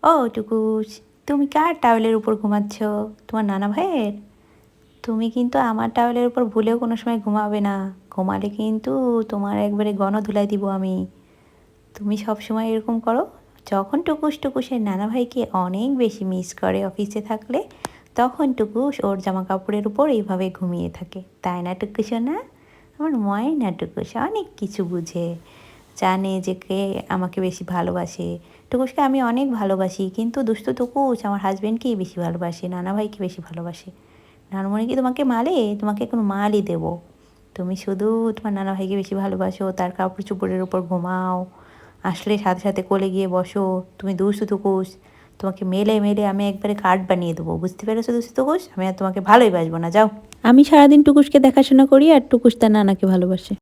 ও টুকুস, তুমি কার টাওয়েলের উপর ঘুমাচ্ছ? তোমার নানা ভাইয়ের? তুমি কিন্তু আমার টাওয়েলের উপর ভুলেও কোনো সময় ঘুমাবে না। ঘুমালে কিন্তু তোমার একবারে গণধুলাই দিব আমি। তুমি সবসময় এরকম করো। যখন টুকুস টুকুসের নানা ভাইকে অনেক বেশি মিস করে অফিসে থাকলে, তখন টুকুস ওর জামা কাপড়ের উপর এইভাবে ঘুমিয়ে থাকে, তাই না টুকুসও না? আমার ময়না টুকুস অনেক কিছু বুঝে, জানে যে কে আমাকে বেশি ভালোবাসে। টুকুসকে আমি অনেক ভালোবাসি, কিন্তু দুষ্টু টুকুস আমার হাজব্যান্ডকেই বেশি ভালোবাসে, নানা ভাইকে বেশি ভালোবাসে। নানুমণি কি তোমাকে মারে? তোমাকে কোনো মালই দেবো। তুমি শুধু তোমার নানা ভাইকে বেশি ভালোবাসো, তার কাপড় চোপড়ের উপর ঘুমাও, আসলে সাথে সাথে কোলে গিয়ে বসো। তুমি দুষ্টু টুকুস, তোমাকে মেলে মেলে আমি একবারে কার্ড বানিয়ে দেবো, বুঝতে পেরেছো দুষ্টু টুকুস? আমি আর তোমাকে ভালোই বাসবো না, যাও। আমি সারাদিন টুকুসকে দেখাশোনা করি আর টুকুস তার নানাকে ভালোবাসে।